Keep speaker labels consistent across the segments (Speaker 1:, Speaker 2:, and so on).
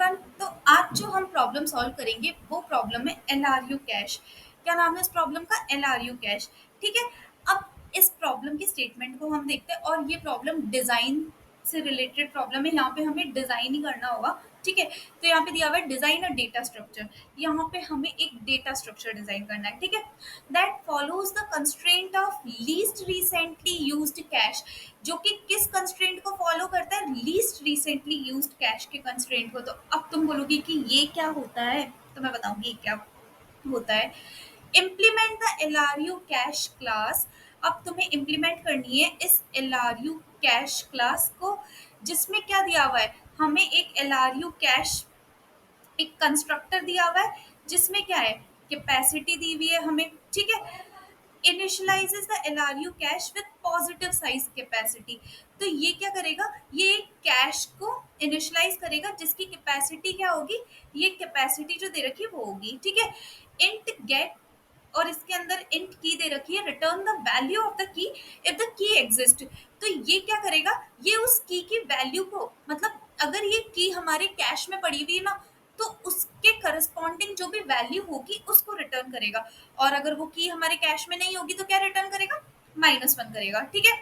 Speaker 1: Everyone. तो आज जो हम प्रॉब्लम सॉल्व करेंगे वो प्रॉब्लम है एलआरयू कैश। क्या नाम है इस प्रॉब्लम का? LRU cash. ठीक है। अब इस प्रॉब्लम की स्टेटमेंट को हम देखते हैं और ये प्रॉब्लम डिजाइन से रिलेटेड प्रॉब्लम है। यहाँ पे हमें डिजाइन ही करना होगा। ठीक है। तो यहाँ पे दिया हुआ है डिजाइन अ डेटा स्ट्रक्चर। यहाँ पे हमें एक डेटा स्ट्रक्चर डिजाइन करना है। ठीक है। That follows the constraint of least recently used cash. जो कि किस कंस्ट्रेंट को फॉलो करता है? लीस्ट रिसेंटली यूज्ड कैश के कंस्ट्रेंट को। तो अब तुम बोलोगी कि ये क्या होता है, तो मैं बताऊंगी ये क्या होता है। Implement the LRU cash class. अब तुम्हें इम्प्लीमेंट करनी है इस एलआरयू कैश क्लास को, जिसमें क्या दिया हुआ है? हमें एक एलआरयू कैश एक कंस्ट्रक्टर दिया हुआ है जिसमें क्या है? कैपेसिटी दी हुई है हमें। ठीक है। Initialises the LRU cash with positive size capacity. तो ये क्या करेगा? ये कैश को इनिशियलाइज करेगा जिसकी कैपेसिटी क्या होगी? ये कैपेसिटी जो दे रखी है वो होगी। ठीक है। इंट गेट, और इसके अंदर इंट की दे रखी है return the value of the key if the key exist. तो ये क्या करेगा? ये उस की वैल्यू को, मतलब अगर ये की हमारे कैश में पड़ी हुई है ना, तो उसके करस्पॉन्डिंग जो भी वैल्यू होगी उसको रिटर्न करेगा। और अगर वो की हमारे कैश में नहीं होगी तो क्या रिटर्न करेगा? -1 करेगा। ठीक है।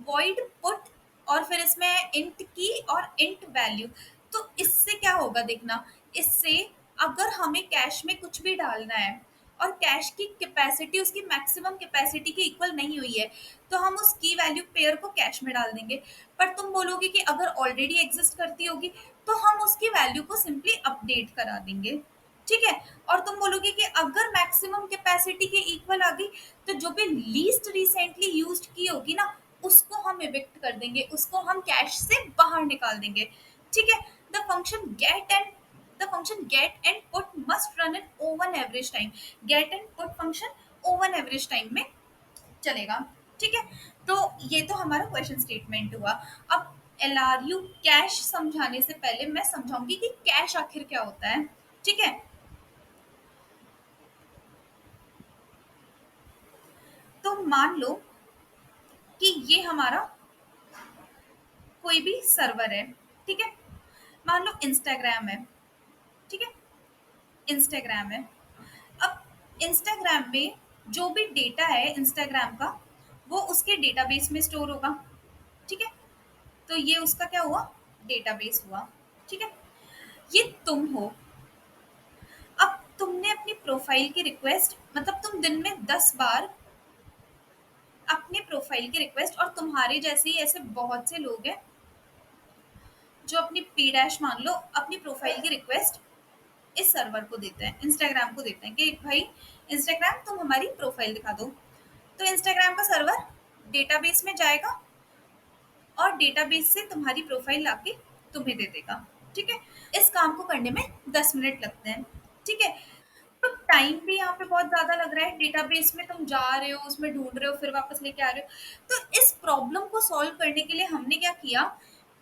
Speaker 1: वॉइड पुट, और फिर इसमें है इंट की और इंट वैल्यू। तो इससे क्या होगा देखना। इससे अगर हमें कैश में कुछ भी डालना है और कैश की कैपेसिटी उसकी मैक्सिमम कैपेसिटी के इक्वल नहीं हुई है, तो हम उस की वैल्यू पेयर को कैश में डाल देंगे। पर तुम बोलोगे कि अगर ऑलरेडी एग्जिस्ट करती होगी तो हम उसकी वैल्यू को सिंपली अपडेट करा देंगे। ठीक है। और तुम बोलोगे कि अगर मैक्सिमम कैपेसिटी के इक्वल आ गई, तो जो भी लीस्ट रिसेंटली यूज्ड की होगी ना, उसको हम इविक्ट कर देंगे, उसको हम कैश से बाहर निकाल देंगे। ठीक है। The function get and the function get and put must run in O one average time. Get and put function O one average time में चलेगा। ठीक है। तो ये तो हमारा क्वेश्चन स्टेटमेंट हुआ। अब एलआरयू कैश समझाने से पहले मैं समझाऊंगी कि कैश आखिर क्या होता है। ठीक है। तो मान लो कि ये हमारा कोई भी सर्वर है। ठीक है। मान लो इंस्टाग्राम है। ठीक है। इंस्टाग्राम है। अब इंस्टाग्राम में जो भी डेटा है इंस्टाग्राम का, वो उसके डेटाबेस में स्टोर होगा। ठीक है। तो ये उसका क्या हुआ? डेटाबेस हुआ। ठीक है। ये तुम हो। अब तुमने अपनी प्रोफाइल की रिक्वेस्ट, मतलब तुम दिन में 10 बार अपने प्रोफाइल की रिक्वेस्ट, और तुम्हारे जैसे ही ऐसे बहुत से लोग हैं जो अपनी पी डैश मान लो अपनी प्रोफाइल की रिक्वेस्ट इस सर्वर को देते हैं, इंस्टाग्राम को देते हैं कि भाई इंस्टाग्राम तुम हमारी प्रोफाइल दिखा दो। तो इंस्टाग्राम का सर्वर डेटाबेस में जाएगा और डेटाबेस से तुम्हारी प्रोफाइल लाके तुम्हें दे देगा। ठीक है। इस काम को करने में 10 मिनट लगते हैं। ठीक है। तो टाइम भी यहाँ पे बहुत ज्यादा लग रहा है। डेटाबेस में तुम जा रहे हो, उसमें ढूंढ रहे हो, फिर वापस लेके आ रहे हो। तो इस प्रॉब्लम को सॉल्व करने के लिए हमने क्या किया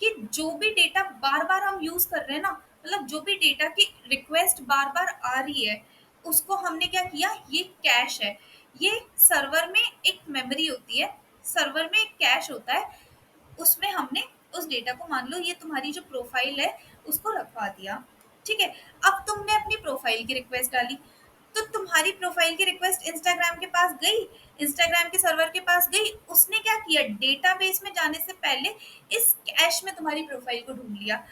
Speaker 1: कि जो भी डेटा बार बार हम यूज कर रहे हैं ना, मतलब जो भी डेटा की रिक्वेस्ट बार बार आ रही है, उसको हमने क्या किया, ये कैश है। ये सर्वर में एक मेमोरी होती है, सर्वर में एक कैश होता है, उसमें हमने उस डेटा को, मान लो ये तुम्हारी जो प्रोफाइल है, उसको रखवा दिया। ठीक है। अब तुमने अपनी प्रोफाइल की रिक्वेस्ट डाली, तो तुम्हारी प्रोफाइल की रिक्वेस्ट इंस्टाग्राम के पास गई, इंस्टाग्राम के सर्वर के पास गई। उसने क्या किया, डेटाबेस में जाने से पहले इस कैश में तुम्हारी प्रोफाइल को ढूंढ लिया,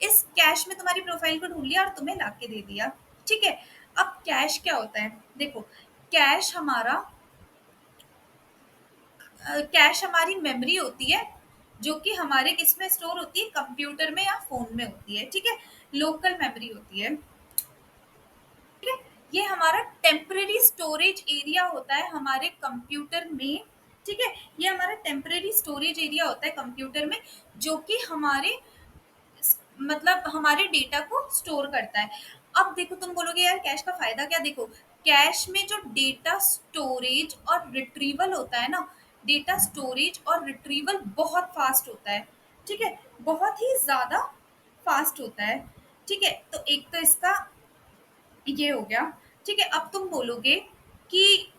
Speaker 1: इस कैश में तुम्हारी प्रोफाइल को ढूंढ लिया और तुम्हें लाके दे दिया। ठीक है। अब कैश क्या होता है देखो। कैश हमारा कैश हमारी मेमोरी होती है, जो कि हमारे किस में स्टोर होती है, कंप्यूटर में या फोन में होती है। ठीक है। लोकल मेमोरी होती है। ठीक है। ये हमारा टेम्परेरी स्टोरेज एरिया होता है हमारे कंप्यूटर में। ठीक है। ये हमारा टेम्परेरी स्टोरेज एरिया होता है कंप्यूटर में, जो कि हमारे, मतलब हमारे डेटा को स्टोर करता है। अब देखो तुम बोलोगे यार कैश का फायदा क्या? देखो, कैश में जो डेटा स्टोरेज और रिट्रीवल होता है ना, डेटा स्टोरेज और रिट्रीवल बहुत फास्ट होता है। ठीक है। बहुत ही ज्यादा फास्ट होता है। ठीक है। तो एक तो इसका ये हो गया। ठीक है। अब तुम बोलोगे कि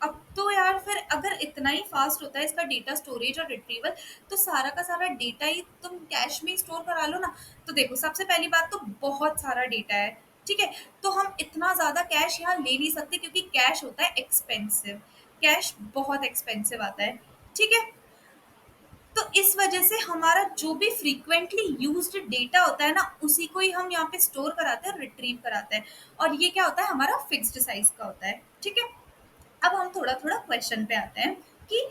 Speaker 1: अब तो यार फिर अगर इतना ही फास्ट होता है इसका डेटा स्टोरेज और रिट्रीवल, तो सारा का सारा डेटा ही तुम कैश में स्टोर करा लो ना। तो देखो, सबसे पहली बात तो बहुत सारा डेटा है, ठीक है। तो हम इतना ज्यादा कैश यहाँ ले नहीं सकते क्योंकि कैश होता है एक्सपेंसिव, कैश बहुत एक्सपेंसिव आता है, ठीक है। तो इस वजह से हमारा जो भी फ्रीक्वेंटली यूज्ड डेटा होता है ना, उसी को ही हम यहाँ पे स्टोर कराते हैं, रिट्रीव कराते हैं। और ये क्या होता है, हमारा फिक्स्ड साइज का होता है, ठीक है। अब हम थोड़ा थोड़ा क्वेश्चन पे आते हैं कि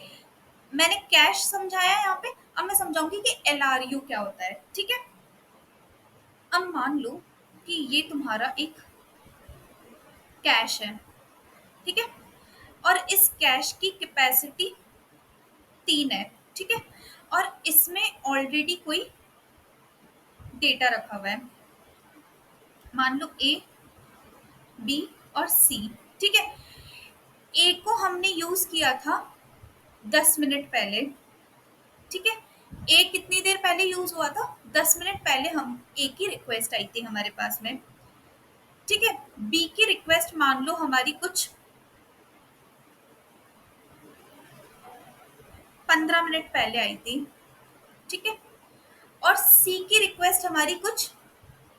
Speaker 1: मैंने कैश समझाया यहाँ पे, अब मैं समझाऊंगी कि एलआरयू क्या होता है, ठीक है। अब मान लो कि ये तुम्हारा एक कैश है, ठीक है। और इस कैश की कैपेसिटी 3 है, ठीक है। और इसमें ऑलरेडी कोई डेटा रखा हुआ है, मान लो ए, बी और सी, ठीक है। ए को हमने यूज किया था 10 मिनट पहले, ठीक है। ए कितनी देर पहले यूज हुआ था, 10 मिनट पहले हम ए की रिक्वेस्ट आई थी हमारे पास में, ठीक है। बी की रिक्वेस्ट मान लो हमारी कुछ 15 मिनट पहले आई थी, ठीक है। और सी की रिक्वेस्ट हमारी कुछ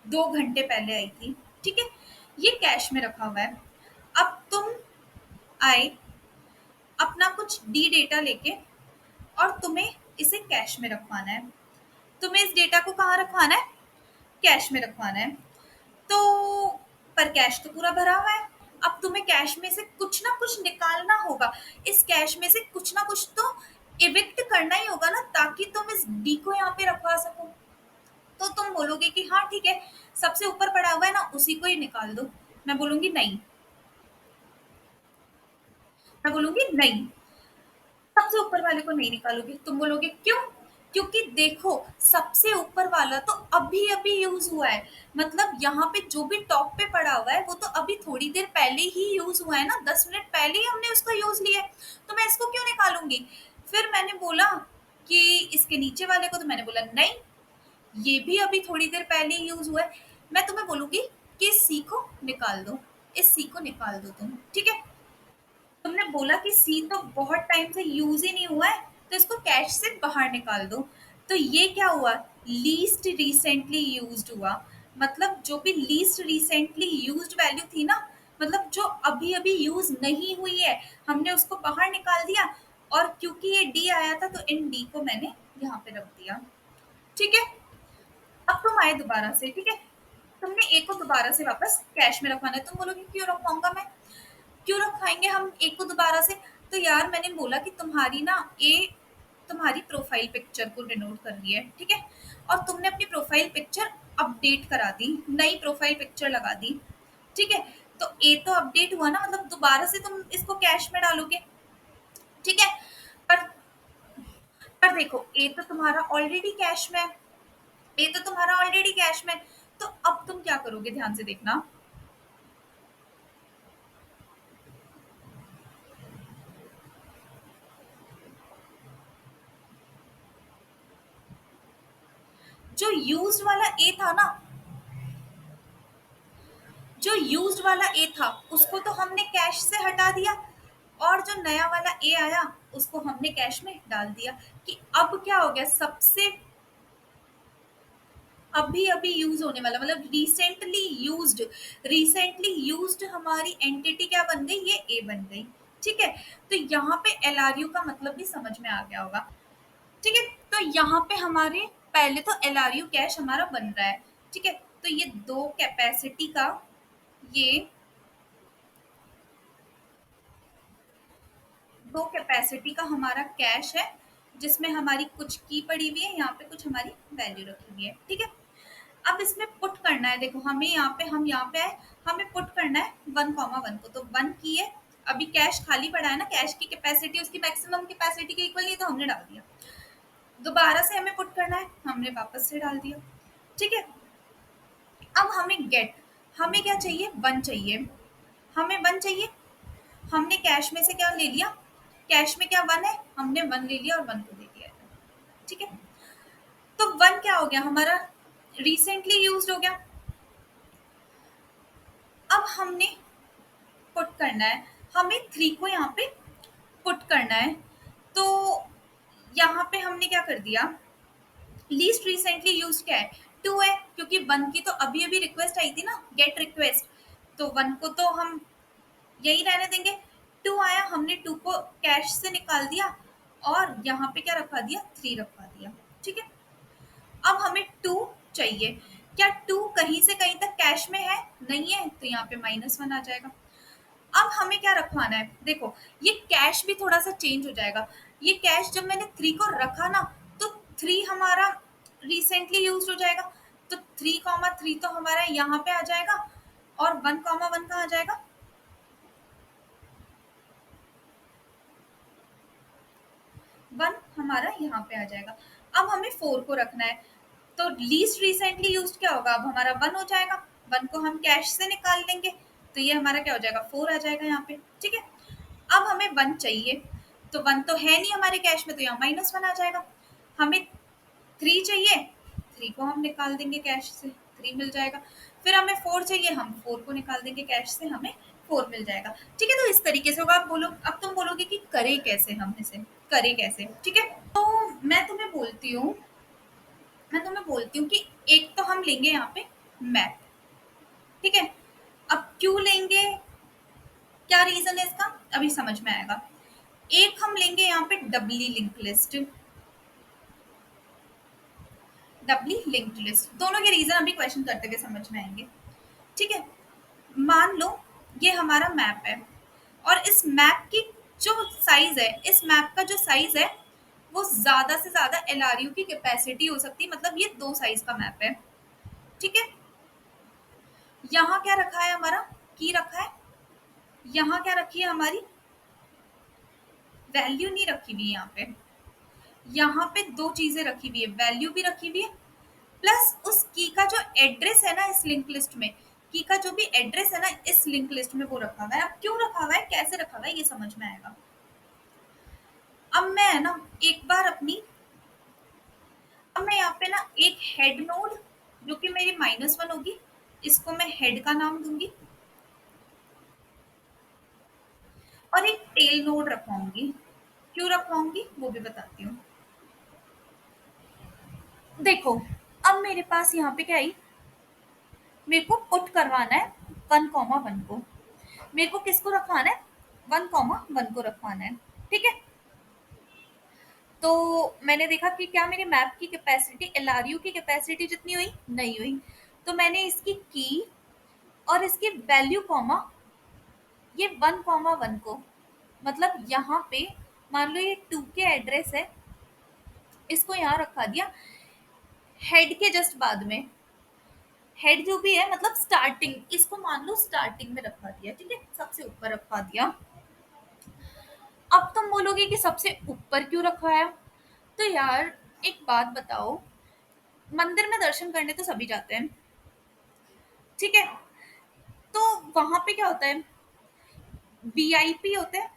Speaker 1: 2 घंटे पहले आई थी, ठीक है। ये कैश में रखा हुआ है। अब तुम आए अपना कुछ डी डेटा लेके, और तुम्हें इसे कैश में रखवाना है। तुम्हें इस डेटा को कहाँ रखवाना है, कैश में रखवाना है। तो पर कैश तो पूरा भरा हुआ है। अब तुम्हें कैश में से कुछ ना कुछ निकालना होगा, इस कैश में से कुछ ना कुछ तो इविक्ट करना ही होगा ना, ताकि तुम इस डी को यहाँ पे रखवा सको। तो तुम बोलोगे कि हाँ ठीक है, सबसे ऊपर पड़ा हुआ है ना, उसी को ही निकाल दो। मैं बोलूंगी नहीं, मैं बोलूंगी नहीं, सबसे ऊपर वाले को नहीं निकालोगे। तुम बोलोगे क्यों, क्योंकि देखो सबसे ऊपर वाला तो अभी अभी यूज हुआ है, मतलब यहाँ पे जो भी टॉप पे पड़ा हुआ है वो तो अभी थोड़ी देर पहले ही यूज हुआ है ना, 10 मिनट पहले ही हमने उसको यूज लिया है। तो मैं इसको क्यों निकालूंगी। फिर मैंने बोला कि इसके नीचे वाले को, तो मैंने बोला नहीं, ये भी अभी थोड़ी देर पहले ही यूज हुआ है। मैं तुम्हें बोलूंगी कि इस सी को निकाल दो, इस सी को निकाल दो तुम, ठीक है। तुमने बोला कि सी तो बहुत टाइम से यूज ही नहीं हुआ है, तो इसको कैश से बाहर निकाल दो। तो ये क्या हुआ, लीस्ट रिसेंटली यूज्ड हुआ। मतलब जो भी लीस्ट रिसेंटली यूज्ड वैल्यू थी ना, मतलब जो अभी अभी यूज नहीं हुई है, हमने उसको बाहर निकाल दिया। और क्योंकि ये डी आया था तो इन डी को मैंने यहाँ पे रख दिया, ठीक है। अब तुम आए दोबारा से, ठीक है। तुमने ए को दोबारा से वापस कैश में रखवाना है। तुम बोलोगे क्यों रखवाऊंगा मैं, क्यों रखाएंगे हम एक को दोबारा से। तो यार मैंने बोला कि तुम्हारी ना ए तुम्हारी प्रोफाइल पिक्चर को डिनोट कर रही है, ठीक है। और तुमने अपनी प्रोफाइल पिक्चर अपडेट करा दी, नई प्रोफाइल पिक्चर लगा दी, ठीक है। तो ए तो अपडेट हुआ ना, मतलब दोबारा से तुम इसको कैश में डालोगे, ठीक है। पर पर देखो ए तो तुम्हारा ऑलरेडी कैश में है, ए तो तुम्हारा ऑलरेडी कैश में है। तो अब तुम क्या करोगे, ध्यान से देखना। जो यूज्ड वाला ए था ना, जो यूज्ड वाला ए था उसको तो हमने कैश से हटा दिया, और जो नया वाला ए आया उसको हमने कैश में डाल दिया। कि अब क्या हो गया, सबसे अभी अभी यूज होने वाला, मतलब रिसेंटली यूज्ड हमारी एंटिटी क्या बन गई, ये ए बन गई, ठीक है। तो यहाँ पे एलआरयू का मतलब भी समझ में आ गया होगा, ठीक है। तो यहाँ पे हमारे पहले तो एलआरयू कैश हमारा बन रहा है, ठीक है। तो ये ये दो कैपेसिटी का हमारा कैश है, जिसमें हमारी कुछ की पड़ी हुई है, यहाँ पे कुछ हमारी वैल्यू रखी हुई है, ठीक है। अब इसमें पुट करना है, देखो हमें हम यहाँ पे आए, हमें पुट करना है 1,1 को, तो 1 की है। अभी कैश खाली पड़ा है ना, कैश की कैपेसिटी उसकी मैक्सिमम कैपेसिटी के इक्वल नहीं, तो हमने डाल दिया। दोबारा से हमें पुट करना है, हमने वापस से डाल दिया, ठीक है। अब हमें क्या चाहिए, 1 चाहिए, हमें 1 चाहिए। हमने कैश में से क्या ले लिया, कैश में क्या 1 है, हमने 1 ले लिया और 1 को दे दिया, ठीक है। तो 1 क्या हो गया हमारा, रिसेंटली यूज्ड हो गया। अब हमने पुट करना है, हमें थ्री को यहाँ पे पुट करना है। तो यहाँ पे हमने क्या कर दिया, लीस्ट रिसेंटली यूज क्या है, टू है, क्योंकि वन की तो अभी अभी रिक्वेस्ट आई थी ना, गेट रिक्वेस्ट, तो वन को तो हम यही रहने देंगे। टू आया, हमने टू को कैश से निकाल दिया और यहाँ पे क्या रखवा दिया, थ्री रखवा दिया। ठीक है, अब हमें टू चाहिए। क्या टू कहीं से कहीं तक कैश में है, नहीं है, तो यहाँ पे -1 आ जाएगा। अब हमें क्या रखवाना है, देखो ये कैश भी थोड़ा सा चेंज हो जाएगा। ये कैश जब मैंने थ्री को रखा ना, तो थ्री हमारा रिसेंटली यूज हो जाएगा, तो 3,3 तो हमारा यहाँ पे आ जाएगा, और 1,1 कहाँ आ जाएगा, 1 हमारा यहाँ पे आ जाएगा। अब हमें 4 को रखना है, तो लीस्ट रिसेंटली यूज क्या होगा, अब हमारा 1 हो जाएगा, 1 को हम कैश से निकाल लेंगे, तो ये हमारा क्या हो जाएगा, 4 आ जाएगा यहाँ पे। ठीक है, अब हमें 1 चाहिए, तो 1 तो है नहीं हमारे कैश में, तो यहाँ -1 आ जाएगा। हमें 3 चाहिए, 3 को हम निकाल देंगे कैश से, 3 मिल जाएगा। फिर हमें 4 चाहिए, हम 4 को निकाल देंगे कैश से, हमें 4 मिल जाएगा। ठीक है, तो इस तरीके से होगा। अब तुम बोलोगे कि करें कैसे, हम इसे करें कैसे। ठीक है, तो मैं तुम्हें बोलती हूँ कि एक तो हम लेंगे यहाँ पे मैप। ठीक है, अब क्यों लेंगे, क्या रीजन है इसका, अभी समझ में आएगा। एक हम लेंगे यहाँ पे डबली लिंक लिस्ट, डबली लिंक्ड लिस्ट, दोनों के रीजन अभी क्वेश्चन करते हुए समझ में आएंगे। ठीक है, मान लो ये हमारा मैप है, और इस मैप की जो साइज है, इस मैप का जो साइज है, वो ज्यादा से ज्यादा एलआरयू की कैपेसिटी हो सकती है, मतलब ये 2 साइज का मैप है। ठीक है, यहाँ क्या रखा है, हमारा की रखा है, यहाँ क्या रखी है, हमारी वैल्यू नहीं रखी हुई है यहाँ पे। यहाँ पे 2 चीजें रखी हुई है, वैल्यू भी रखी हुई है, प्लस उस की का जो एड्रेस है ना इस लिंक लिस्ट में, की का जो भी एड्रेस है ना इस लिंक लिस्ट में, वो रखा हुआ है। अब क्यों रखा हुआ है, कैसे रखा हुआ है, ये समझ में आएगा। अब मैं है ना एक बार अपनी, अब मैं यहाँ पे ना एक हेड नोड, जो कि मेरी -1 होगी, इसको मैं हेड का नाम दूंगी, और एक टेल नोड रखवाऊंगी। क्यों रखवाऊंगी वो भी बताती हूँ। देखो, अब मेरे पास यहाँ पे क्या आई, मेरे को पुट करवाना है 1,1 को, मेरे को किसको रखवाना है, 1,1 को रखवाना है। ठीक है, तो मैंने देखा कि क्या मेरे मैप की कैपेसिटी एलआरयू की कैपेसिटी जितनी हुई, नहीं हुई, तो मैंने इसकी की और इसकी वैल्यू कॉमा, ये 1,1 को, मतलब यहाँ पे मान लो ये 2 के एड्रेस है, इसको यहाँ रखा दिया हेड के जस्ट बाद में। हेड जो भी है मतलब स्टार्टिंग, इसको मान लो स्टार्टिंग में रखवा दिया। ठीक है, सबसे ऊपर रखवा दिया। अब तुम बोलोगे कि सबसे ऊपर क्यों रखवाया, तो यार एक बात बताओ, मंदिर में दर्शन करने तो सभी जाते हैं। ठीक है, तो वहां पे क्या होता है, वीआईपी होते हैं,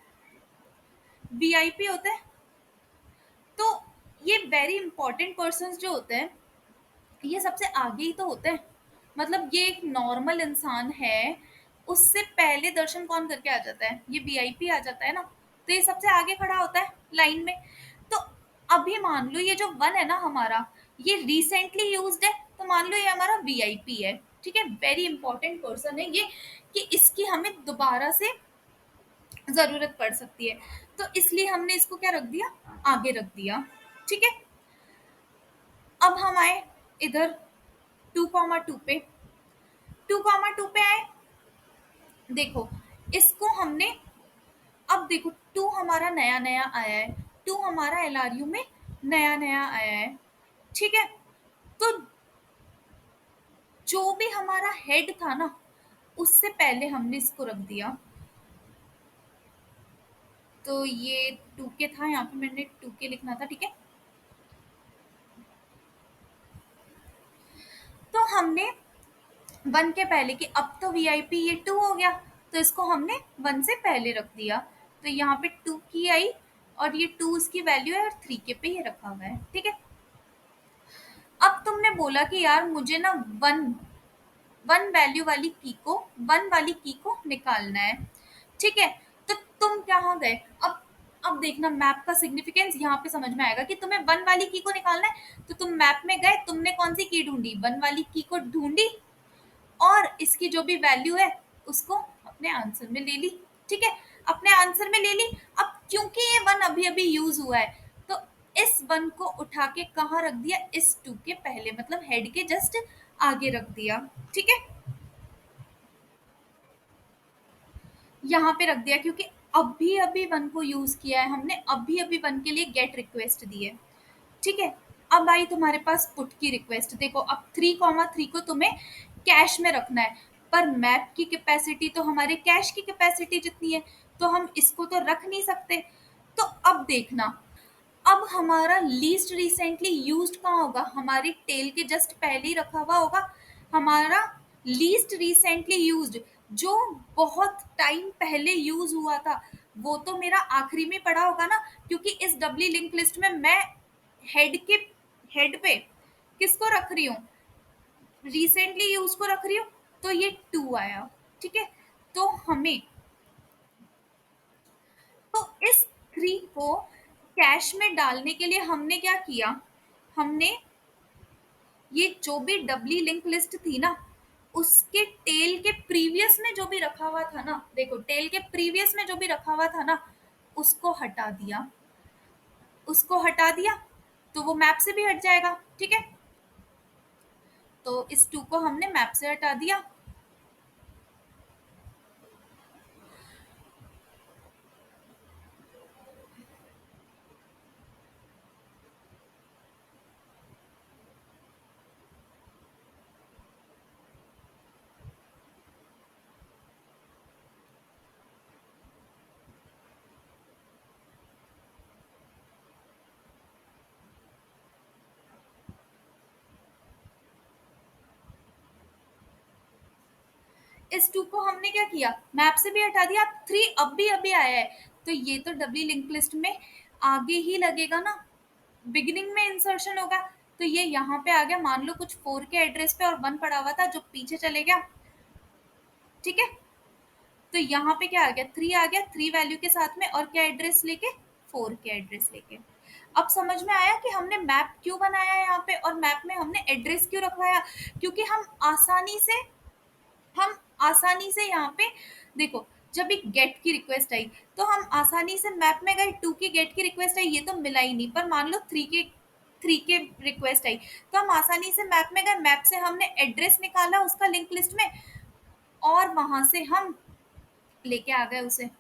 Speaker 1: वीआईपी होते हैं, तो ये वेरी इंपॉर्टेंट पर्सन जो होते हैं, ये सबसे आगे ही तो होते हैं। मतलब ये एक नॉर्मल इंसान है, उससे पहले दर्शन कौन करके आ जाता है, ये वीआईपी आ जाता है ना, तो ये सबसे आगे खड़ा होता है लाइन में। तो अभी मान लो ये जो 1 है ना हमारा, ये रिसेंटली यूज्ड है, तो मान लो ये हमारा वीआईपी है। ठीक है, वेरी इंपॉर्टेंट पर्सन है ये, कि इसकी हमें दोबारा से जरूरत पड़ सकती है, तो इसलिए हमने इसको क्या रख दिया, आगे रख दिया। ठीक है, अब हम आए इधर 2,2 पे, 2,2 पे आए। देखो, इसको हमने, अब देखो 2 हमारा नया नया आया है, 2 हमारा एलआरयू में नया नया आया है। ठीक है, तो जो भी हमारा हेड था ना, उससे पहले हमने इसको रख दिया, तो ये 2 के था, यहाँ पे मैंने 2 के लिखना था। ठीक है, तो हमने 1 के पहले की, अब तो वीआईपी ये 2 हो गया, तो इसको हमने 1 से पहले रख दिया, तो यहाँ पे 2 की आई, और ये 2 उसकी वैल्यू है, और 3 के पे ये रखा हुआ है। ठीक है, अब तुमने बोला कि यार मुझे ना 1 वैल्यू वाली की को, 1 वाली की को निकालना है। ठीक है, तो तुम कहाँ गए? अब देखना मैप का सिग्निफिकेंस यहाँ पे समझ में आएगा कि तुम्हें वन वाली की को निकालना है, तो तुम मैप में गए, तुमने कौन सी की ढूंढी? वन वाली की को ढूंढी, और इसकी जो भी वैल्यू है उसको अपने आंसर में ले ली। ठीक है, अपने आंसर में ले ली। अब क्योंकि ये वन अभी अभी यूज हुआ है, तो इस वन को उठा के कहाँ रख दिया? इस टू के पहले, मतलब हेड के जस्ट आगे रख दिया। ठीक है, यहाँ पे रख दिया क्योंकि अभी अभी वन को यूज किया है हमने, अभी अभी वन के लिए गेट रिक्वेस्ट दी है। ठीक है, अब आई तुम्हारे पास पुट की रिक्वेस्ट। देखो अब 3,3 को तुम्हें कैश में रखना है, पर मैप की कैपेसिटी तो हमारे कैश की कैपेसिटी जितनी है, तो हम इसको तो रख नहीं सकते। तो अब देखना, अब हमारा लीस्ट रिसेंटली यूज्ड कहाँ होगा? हमारी टेल के जस्ट पहले ही रखा हुआ होगा हमारा लीस्ट रिसेंटली यूज्ड, जो बहुत टाइम पहले यूज हुआ था, वो तो मेरा आखिरी में पड़ा होगा ना, क्योंकि इस डब्ली लिंक लिस्ट में मैं हेड के हेड पे किसको रख रही हूँ? रिसेंटली यूज को रख रही हूँ, तो ये टू आया। ठीक है, तो हमें, तो इस थ्री को कैश में डालने के लिए हमने क्या किया? हमने ये जो भी डबली लिंक लिस्ट थी ना, उसके टेल के प्रीवियस में जो भी रखा हुआ था ना, देखो टेल के प्रीवियस में जो भी रखा हुआ था ना, उसको हटा दिया। उसको हटा दिया तो वो मैप से भी हट जाएगा। ठीक है, तो इस टू को हमने मैप से हटा दिया। इस टू को हमने क्या किया? मैप से भी हटा दिया। थ्री अब भी अभी आया है, तो ये तो डबली लिंक लिस्ट में आगे ही लगेगा ना, बिगिनिंग में इंसर्शन होगा। तो ये यहाँ पे आ गया, मान लो कुछ फोर के एड्रेस पे और वन पड़ा हुआ था जो पीछे चले गया। ठीक है, तो यहाँ पे क्या आ गया? थ्री आ गया, थ्री वैल्यू के साथ में, और क्या एड्रेस लेके? फोर के एड्रेस लेके। अब समझ में आया कि हमने मैप क्यों बनाया है यहाँ पे, और मैप में हमने एड्रेस क्यों रखवाया? क्योंकि हम आसानी से यहाँ पे, देखो जब एक गेट की रिक्वेस्ट आई, तो हम आसानी से मैप में गए, टू की गेट की रिक्वेस्ट आई, ये तो मिला ही नहीं, पर मान लो थ्री के रिक्वेस्ट आई, तो हम आसानी से मैप में गए, मैप से हमने एड्रेस निकाला उसका लिंक लिस्ट में, और वहां से हम लेके आ गए उसे।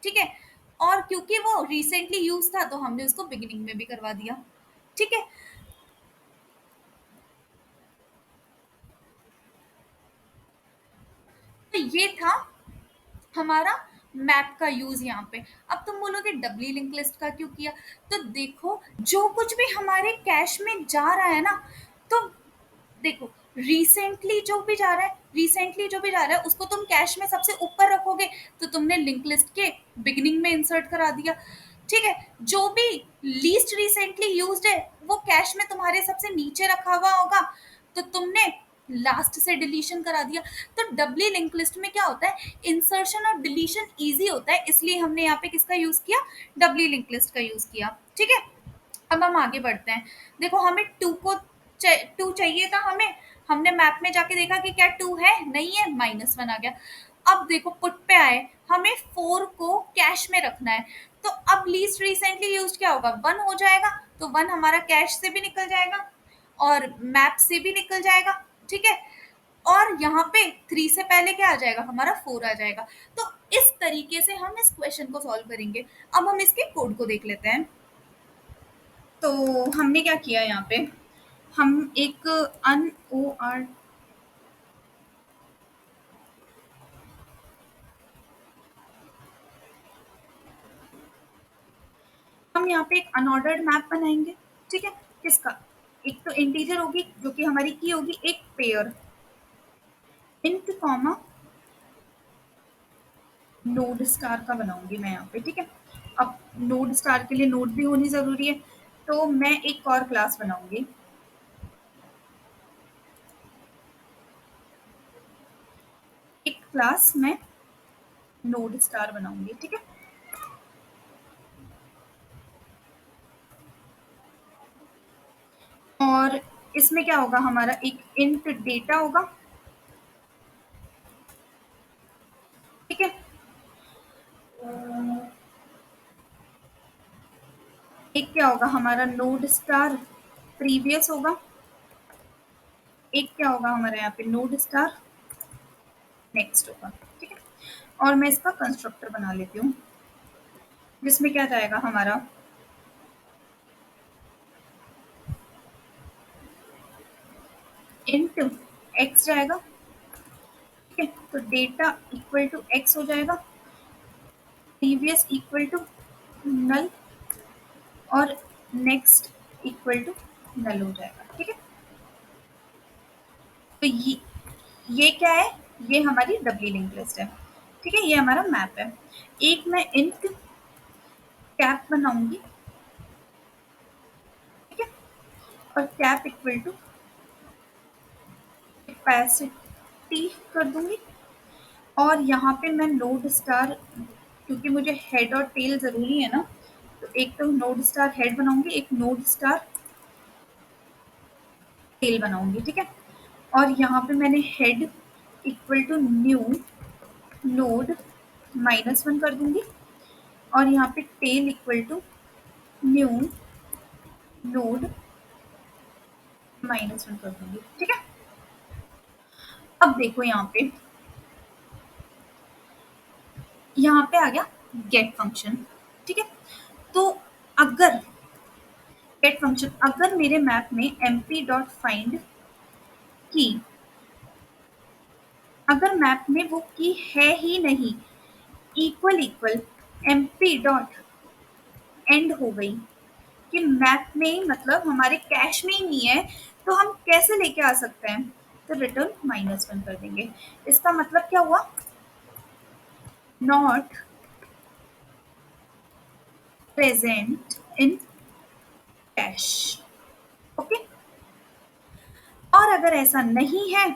Speaker 1: ठीक है, और क्योंकि वो रिसेंटली यूज था, तो हमने उसको बिगिनिंग में भी करवा दिया। ठीक है, तो ये था हमारा मैप का यूज यहाँ पे। अब तुम बोलोगे डबली लिंक लिस्ट का क्यों किया? तो देखो जो कुछ भी हमारे कैश में जा रहा है ना, तो देखो रिसेंटली जो भी जा रहा है उसको तुम कैश में सबसे ऊपर रखोगे, तो तुमने लिंक लिस्ट के बिगिनिंग में इंसर्ट करा दिया। ठीक है, जो भी लीस्ट रिसेंटली यूज्ड है वो कैश में तुम्हारे सबसे नीचे रखा हुआ होगा, तो तुमने लास्ट से डिलीशन करा दिया। तो डबली लिंक लिस्ट में क्या होता है? इंसर्शन और डिलीशन इजी होता है, इसलिए हमने यहाँ पे किसका यूज किया? डबली लिंक लिस्ट का यूज किया। ठीक है, अब हम आगे बढ़ते हैं। देखो हमें टू चाहिए था हमें, हमने मैप में जाके देखा कि क्या टू है? नहीं है, -1 आ गया। अब देखो पुट पे आए, हमें फोर को कैश में रखना है, तो अब लीस्ट रिसेंटली यूज क्या होगा? वन हो जाएगा, तो वन हमारा कैश से भी निकल जाएगा और मैप से भी निकल जाएगा। ठीक है, और यहाँ पे थ्री से पहले क्या आ जाएगा? हमारा फोर आ जाएगा। तो इस तरीके से हम इस क्वेश्चन को सॉल्व करेंगे। अब हम इसके कोड को देख लेते हैं। तो हमने क्या किया यहाँ पे? हम एक अन ओ आर हम यहाँ पे एक अनऑर्डर्ड मैप बनाएंगे। ठीक है, किसका? एक तो इंटीजर होगी जो कि हमारी की होगी एक pair, int comma node star का बनाऊंगी मैं यहाँ पे। ठीक है, अब नोड स्टार के लिए नोड भी होनी जरूरी है, तो मैं एक और क्लास बनाऊंगी। एक क्लास में नोड स्टार बनाऊंगी, ठीक है। और इसमें क्या होगा, हमारा एक इंट डेटा होगा, ठीक है। एक क्या होगा हमारा नोड स्टार प्रीवियस होगा, एक क्या होगा हमारा यहाँ पे नोड स्टार नेक्स्ट होगा, ठीक है। और मैं इसका कंस्ट्रक्टर बना लेती हूँ, जिसमें क्या जाएगा हमारा इंट एक्स जाएगा, ठीक है। तो डेटा इक्वल टू एक्स हो जाएगा, प्रीवियस इक्वल टू नल, और नेक्स्ट इक्वल टू नल हो जाएगा, ठीक है। तो ये क्या है, ये हमारी डब्ल्यू लिंक लिस्ट है, ठीक है। ये हमारा मैप है। एक मैं इंट कैप बनाऊंगी, ठीक है। और कैप इक्वल टू कैपेसिटी कर दूंगी। और यहाँ पे मैं नोड स्टार, क्योंकि मुझे हेड और टेल जरूरी है ना, तो एक तो नोड स्टार हेड बनाऊंगी, एक नोड स्टार टेल बनाऊंगी, ठीक है। और यहाँ पे मैंने head equal to new node -1 कर दूंगी, और यहाँ पे tail equal to new node -1 कर दूंगी, ठीक है। अब देखो यहाँ पे आ गया गेट फंक्शन, ठीक है। तो अगर गेट फंक्शन, अगर मेरे मैप में एमपी डॉट फाइंड की, अगर मैप में वो की है ही नहीं, equal equal MP dot and हो गई, कि मैप में ही मतलब हमारे कैश में ही नहीं है, तो हम कैसे लेके आ सकते हैं, तो रिटर्न -1 कर देंगे। इसका मतलब क्या हुआ, not present in cash, okay. और अगर ऐसा नहीं है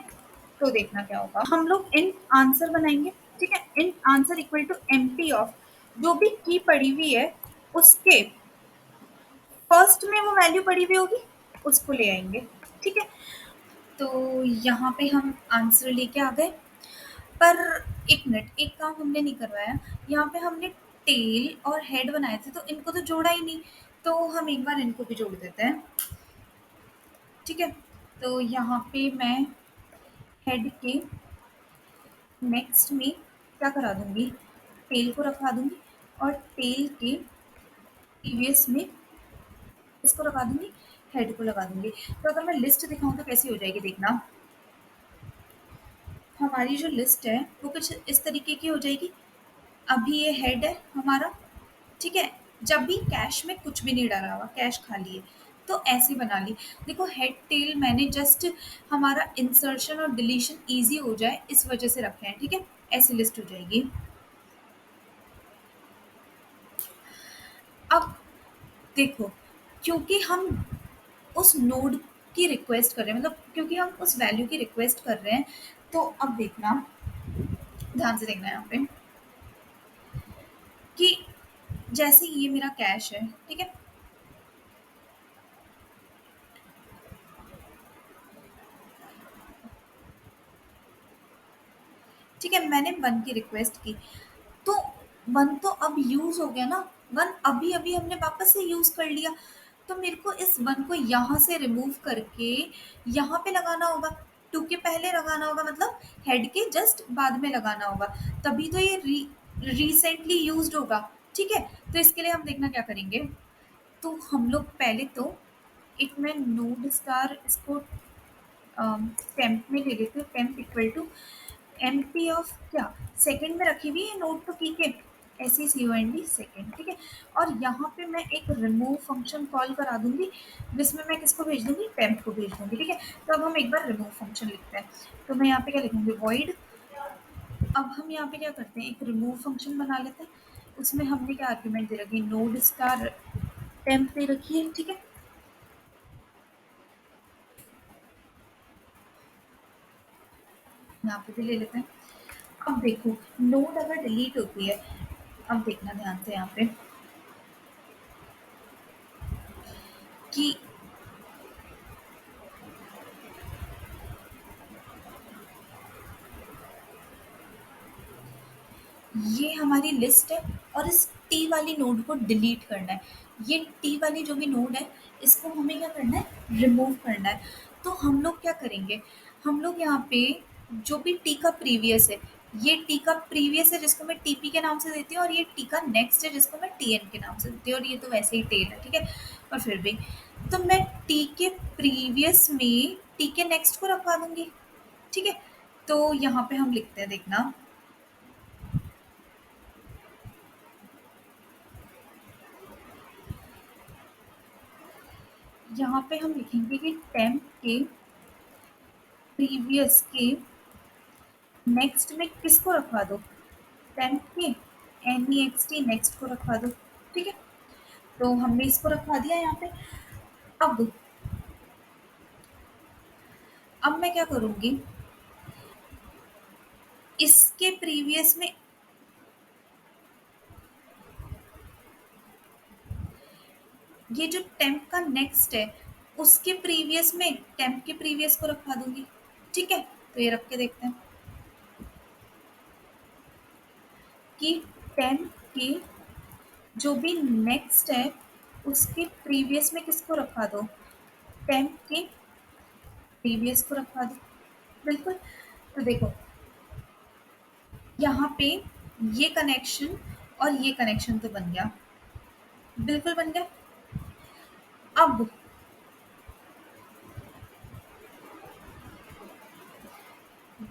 Speaker 1: तो देखना क्या होगा, हम लोग इन आंसर बनाएंगे, ठीक है। In answer equal to MP of जो भी की पड़ी हुई है उसके फर्स्ट में वो वैल्यू पड़ी हुई होगी, उसको ले आएंगे, ठीक है। तो यहाँ पे हम आंसर लेके आ गए, पर एक मिनट, एक काम हमने नहीं करवाया। यहाँ पे हमने टेल और हेड बनाए थे, तो इनको तो जोड़ा ही नहीं, तो हम एक बार इनको भी जोड़ देते हैं, ठीक है। तो यहाँ पे मैं हेड के नेक्स्ट में क्या करा दूंगी, टेल को रखा दूंगी, और टेल के प्रीवियस में इसको लगा दूंगी, हेड को लगा दूंगी। तो अगर मैं लिस्ट दिखाऊं तो कैसी हो जाएगी, देखना। हमारी जो लिस्ट है वो कुछ इस तरीके की हो जाएगी। अभी ये हेड है हमारा, ठीक है। जब भी कैश में कुछ भी नहीं डाला हुआ, कैश खाली है, तो ऐसी बना ली। देखो हेड टेल मैंने जस्ट हमारा इंसर्शन और डिलीशन इजी हो जाए इस वजह से रखे हैं, ठीक है। ऐसी लिस्ट हो जाएगी। अब देखो, क्योंकि हम उस नोड की रिक्वेस्ट कर रहे हैं, मतलब क्योंकि हम उस वैल्यू की रिक्वेस्ट कर रहे हैं, तो अब देखना, ध्यान से देखना यहाँ पे, कि जैसे ये मेरा कैश है, ठीक है। ठीक है, मैंने 1 की रिक्वेस्ट की, तो 1 तो अब यूज हो गया ना, 1 अभी अभी हमने वापस से यूज कर लिया, तो मेरे को इस 1 को यहाँ से रिमूव करके यहाँ पे लगाना होगा, 2 के पहले लगाना होगा, मतलब हेड के जस्ट बाद में लगाना होगा, तभी तो ये रिसेंटली यूज्ड होगा, ठीक है। तो इसके लिए हम देखना क्या करेंगे, तो हम लोग पहले तो एक मैं नोड स्टार इसको टेम्प में ले लेते हैं, temp equal to M P of क्या, सेकंड में रखी हुई है नोट तो ठीक है, ऐसी C O N D second, ठीक है। और यहाँ पे मैं एक रिमूव फंक्शन कॉल करा दूंगी, जिसमें मैं किसको भेज दूंगी, टेम्प को भेज दूंगी, ठीक है। तो अब हम एक बार रिमूव फंक्शन लिखते हैं, तो मैं यहाँ पे क्या लिखूंगी, वॉइड। अब हम यहाँ पे क्या करते हैं, एक रिमूव फंक्शन बना लेते हैं, उसमें हमने क्या आर्ग्यूमेंट दे रखी है, नोड स्टार टेम्प दे रखी है, ठीक है। यहाँ पे भी ले लेते हैं। अब देखो, नोड अगर डिलीट होती है, अब देखना ध्यान से यहाँ पे कि ये हमारी लिस्ट है और इस टी वाली नोड को डिलीट करना है। ये टी वाली जो भी नोड है, इसको हमें क्या करना है, रिमूव करना है। तो हम लोग क्या करेंगे, हम लोग यहाँ पे जो भी टी का प्रीवियस है, ये टी का प्रीवियस है जिसको मैं टीपी के नाम से देती हूँ, और ये टी का नेक्स्ट है जिसको मैं टीएन के नाम से देती हूँ, और ये तो वैसे ही टेल है, ठीक है। पर फिर भी तो मैं टी के प्रीवियस में टी के नेक्स्ट को रखवा दूंगी, ठीक है। तो यहाँ पे हम लिखते हैं, देखना, यहाँ पे हम लिखेंगे कि टेम्प के प्रीवियस के नेक्स्ट में किसको रखवा दो, टेम्प के NEXT नेक्स्ट को रखवा दो, ठीक है। तो हमने इसको रखवा दिया यहाँ पे। अब अब मैं क्या करूँगी, इसके प्रीवियस में, ये जो टेम्प का नेक्स्ट है, उसके प्रीवियस में टेम्प के प्रीवियस को रखवा दूंगी, ठीक है। तो ये रख के देखते हैं कि टेम्प के जो भी नेक्स्ट है, उसके प्रीवियस में किसको रखवा दो, टेम्प के प्रीवियस को रखवा दो, बिल्कुल। तो देखो, यहाँ पे ये कनेक्शन और ये कनेक्शन तो बन गया, बिल्कुल बन गया। अब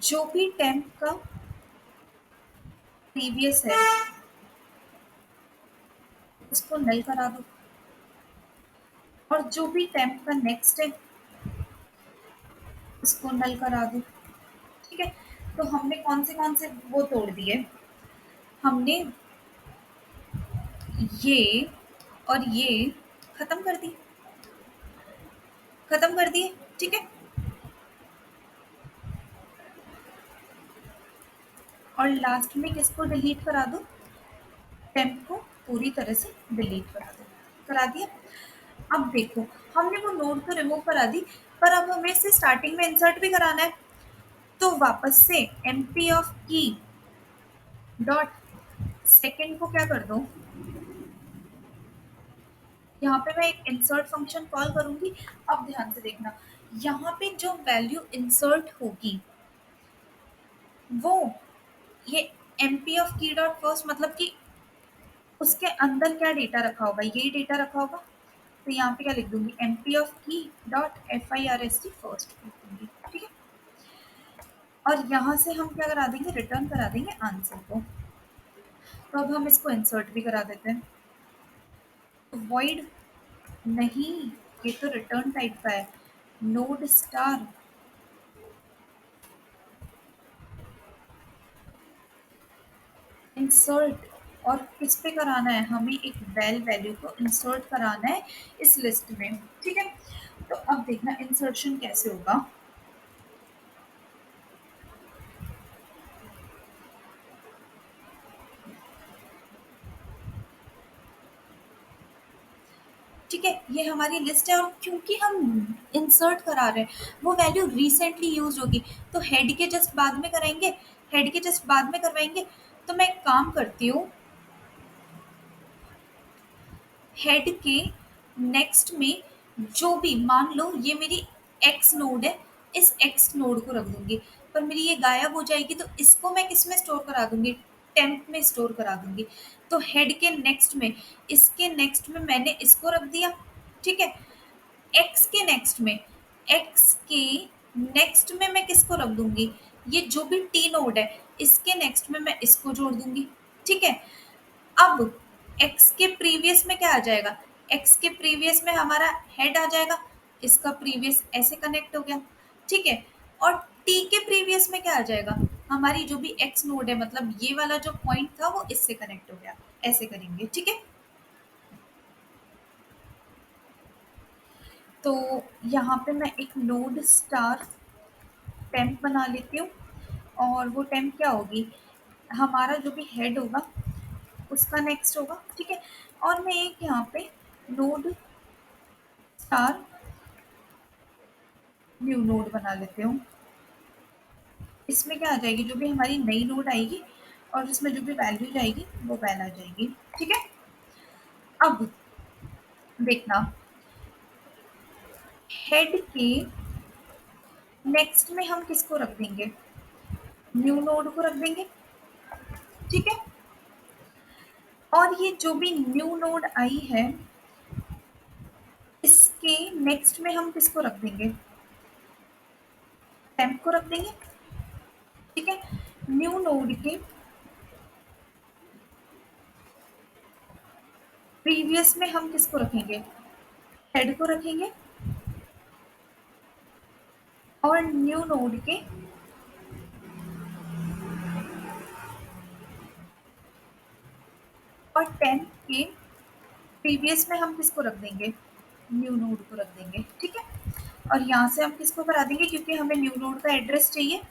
Speaker 1: जो भी टेम्प का प्रीवियस है, उसको नल करा दो, और जो भी टेम्प का नेक्स्ट है, उसको नल करा दो, ठीक है। तो हमने कौन से वो तोड़ दिए, हमने ये और ये खत्म कर दिए, खत्म कर दिए, ठीक है। और लास्ट में किसको डिलीट करा दो, टेम्प को पूरी तरह से डिलीट करा दो, करा दिया। अब देखो, हमने वो नोड तो रिमूव करा दी, पर अब हमें इसे स्टार्टिंग में इंसर्ट भी कराना है। तो वापस से MP of key dot second को क्या कर दो, यहाँ पे मैं एक इंसर्ट फंक्शन कॉल करूंगी। अब ध्यान से देखना, यहाँ पे जो वैल्यू इंसर्ट होगी, वो ये MP of key dot first, मतलब कि उसके अंदर क्या डेटा रखा होगा, यही डेटा रखा होगा। तो यहाँ पे क्या लिख दूंगी, MP of key dot FIRST first लिख दूंगी, ठीक है। और यहाँ से हम क्या करा देंगे, रिटर्न करा देंगे आंसर को। तो अब हम इसको इंसर्ट भी करा देते हैं। वॉइड नहीं, ये तो रिटर्न टाइप का है, नोड स्टार इंसर्ट, और किस पे कराना है, हमें एक वैल वैल्यू को इंसर्ट कराना है इस लिस्ट में, ठीक है। तो अब देखना इंसर्शन कैसे होगा। ठीक है, ये हमारी लिस्ट है, और क्योंकि हम इंसर्ट करा रहे हैं, वो वैल्यू रिसेंटली यूज होगी, तो हेड के जस्ट बाद में कराएंगे, हेड के जस्ट बाद में करवाएंगे। तो मैं एक काम करती हूँ, हेड के नेक्स्ट में जो भी, मान लो ये मेरी एक्स नोड है, इस एक्स नोड को रख दूंगी, पर मेरी ये गायब हो जाएगी, तो इसको मैं किस में स्टोर करा दूंगी, टेम्प में स्टोर करा दूंगी। तो हेड के नेक्स्ट में, इसके नेक्स्ट में मैंने इसको रख दिया, ठीक है। एक्स के नेक्स्ट में, एक्स के नेक्स्ट में मैं किसको रख दूंगी, ये जो भी टी नोड है, इसके नेक्स्ट में मैं इसको जोड़ दूंगी, ठीक है। अब एक्स के प्रीवियस में क्या आ जाएगा, एक्स के प्रीवियस में हमारा हेड आ जाएगा, इसका प्रीवियस ऐसे कनेक्ट हो गया, ठीक है। और टी के प्रीवियस में क्या आ जाएगा, हमारी जो भी एक्स नोड है, मतलब ये वाला जो पॉइंट था वो इससे कनेक्ट हो गया, ऐसे करेंगे, ठीक है। तो यहाँ पे मैं एक नोड स्टार टेम्प बना लेती हूँ, और वो टेम्प क्या होगी, हमारा जो भी हेड होगा उसका नेक्स्ट होगा, ठीक है। और मैं एक यहाँ पे नोड स्टार न्यू नोड बना लेती हूँ। इसमें क्या आ जाएगी, जो भी हमारी नई नोड आएगी और इसमें जो भी वैल्यू जाएगी वो वैल आ जाएगी, ठीक है। अब देखना, हेड के नेक्स्ट में हम किसको रख देंगे, न्यू नोड को रख देंगे, ठीक है। और ये जो भी न्यू नोड आई है इसके नेक्स्ट में हम किसको रख देंगे, टेम्प को रख देंगे, ठीक है। न्यू नोड के प्रीवियस में हम किसको रखेंगे, हेड को रखेंगे। और न्यू नोड के और टेम्प के प्रीवियस में हम किसको रख देंगे, न्यू नोड को रख देंगे, ठीक है। और यहाँ से हम किसको करा देंगे, क्योंकि हमें न्यू नोड का एड्रेस चाहिए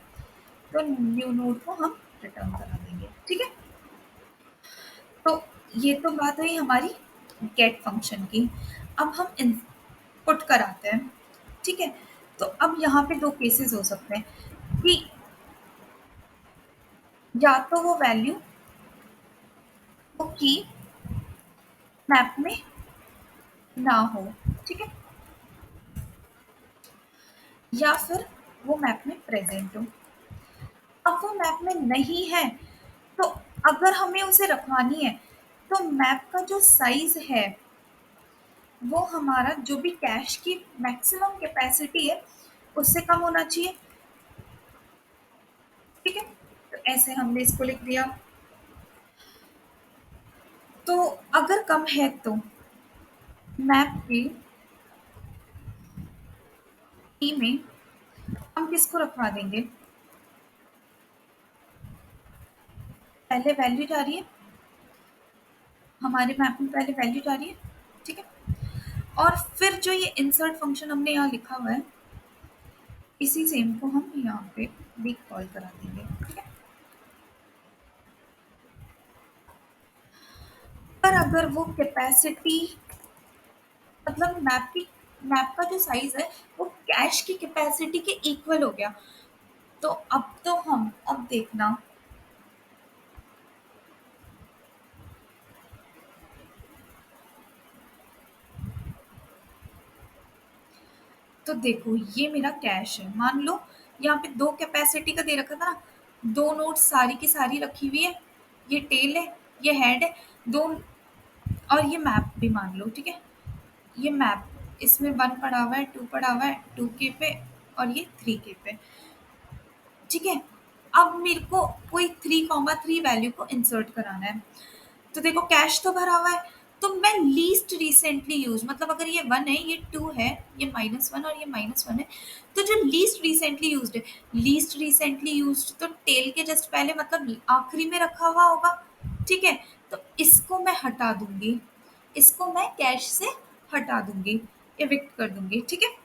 Speaker 1: तो न्यू नोड को हम रिटर्न करा देंगे, ठीक है। तो ये तो बात हुई हमारी गेट फंक्शन की। अब हम इनपुट कराते हैं, ठीक है। तो अब यहाँ पे दो केसेस हो सकते हैं कि या तो वो वैल्यू वो की मैप में ना हो, ठीक है, या फिर वो मैप में प्रेजेंट हो। अब वो मैप में नहीं है तो अगर हमें उसे रखवानी है तो मैप का जो साइज है वो हमारा जो भी कैश की मैक्सिमम कैपेसिटी है उससे कम होना चाहिए, ठीक है। तो ऐसे हमने इसको लिख दिया। तो अगर कम है तो मैप के ई में हम किसको रखवा देंगे, पहले वैल्यू जा रही है हमारे मैप में, पहले वैल्यू जा रही है, ठीक है। और फिर जो ये इंसर्ट फंक्शन हमने यहाँ लिखा हुआ है इसी सेम को हम यहाँ पे भी कॉल करा देंगे, ठीक है। पर अगर वो कैपेसिटी मतलब मैप का जो साइज है वो कैश की कैपेसिटी के इक्वल हो गया, तो अब तो हम अब देखना, तो देखो ये मेरा कैश है, मान लो यहाँ पे दो कैपेसिटी का दे रखा था ना, दो नोट्स सारी की सारी रखी हुई है, ये टेल है ये हेड है, दो, और ये मैप भी मान लो, ठीक है। ये मैप इसमें वन पड़ा हुआ है, टू पड़ा हुआ है, टू के पे और ये थ्री के पे, ठीक है। अब मेरे को कोई 3,3 वैल्यू को इंसर्ट कराना है, तो देखो कैश तो भरा हुआ है, तो मैं लीस्ट रिसेंटली यूज, मतलब अगर ये वन है ये टू है ये -1 और ये -1 है, तो जो लीस्ट रिसेंटली यूज्ड है, लीस्ट रिसेंटली यूज्ड तो टेल के जस्ट पहले मतलब आखिरी में रखा हुआ होगा, ठीक है। तो इसको मैं हटा दूंगी, इसको मैं कैश से हटा दूंगी, इविक्ट कर दूंगी, ठीक है।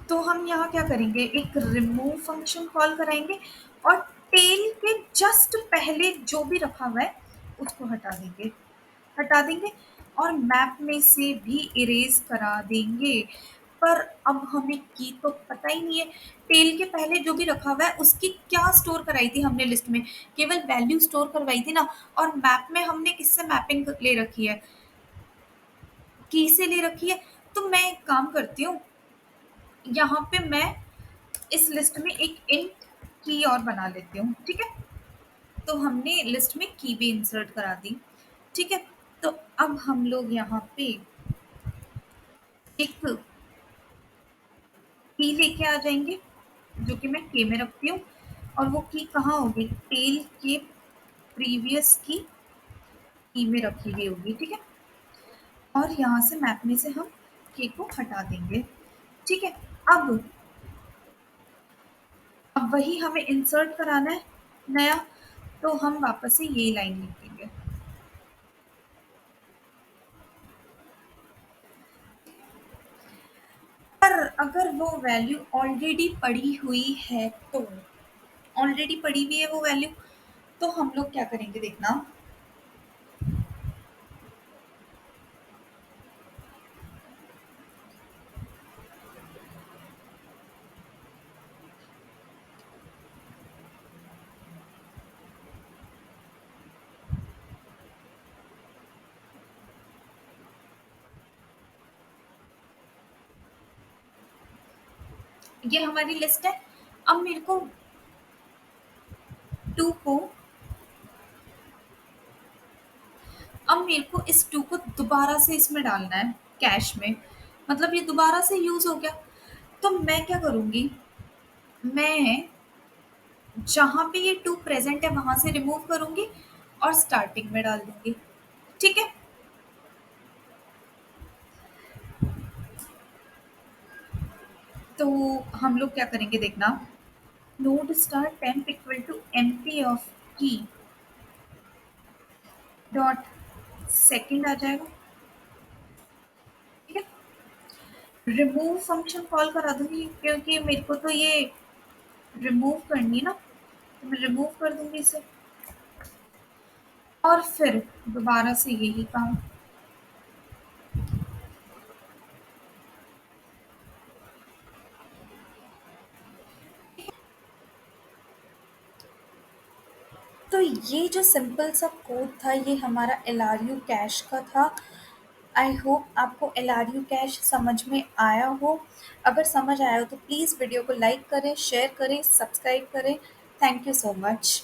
Speaker 1: तो हम यहाँ क्या करेंगे, एक रिमूव फंक्शन कॉल कराएंगे और टेल के जस्ट पहले जो भी रखा हुआ है उसको हटा देंगे और मैप में से भी इरेज करा देंगे। पर अब हमें की तो पता ही नहीं है, टेल के पहले जो भी रखा हुआ है उसकी क्या स्टोर कराई थी हमने लिस्ट में, केवल वैल्यू स्टोर करवाई थी ना, और मैप में हमने किससे मैपिंग ले रखी है, की से ले रखी है। तो मैं एक काम करती हूँ, यहाँ पे मैं इस लिस्ट में एक इंट की और बना लेती हूँ, ठीक है। तो हमने लिस्ट में की भी इंसर्ट करा दी, ठीक है। तो अब हम लोग यहाँ पे एक की लेके आ जाएंगे जो कि मैं के में रखती हूँ, और वो की कहाँ होगी, टेल के प्रीवियस की में रखी गई होगी, ठीक है। और यहाँ से मैप में से हम के को हटा देंगे, ठीक है। अब अब वही हमें इंसर्ट कराना है नया, तो हम वापस से यही लाइन लिख देंगे। अगर वो वैल्यू ऑलरेडी पड़ी हुई है तो ऑलरेडी पड़ी हुई है वो वैल्यू, तो हम लोग क्या करेंगे देखना। ये हमारी लिस्ट है। अब मेरे को टू को अब मेरे को इस टू को दोबारा से इसमें डालना है, कैश में। मतलब ये दोबारा से यूज हो गया। तो मैं क्या करूंगी, मैं जहां पे ये टू प्रेजेंट है वहां से रिमूव करूंगी और स्टार्टिंग में डाल दूंगी। ठीक है। तो हम लोग क्या करेंगे देखना। Node star temp equal to M P of key dot second आ जाएगा। ठीक है। रिमूव फंक्शन कॉल करा दूंगी क्योंकि मेरे को तो ये रिमूव करनी है ना, तो मैं रिमूव कर दूंगी इसे। और फिर दोबारा से यही काम। तो ये जो सिंपल सा कोड था ये हमारा एल आर यू कैश का था। आई होप आपको एल आर यू कैश समझ में आया हो। अगर समझ आया हो तो प्लीज़ वीडियो को लाइक करें, शेयर करें, सब्सक्राइब करें। Thank you so much.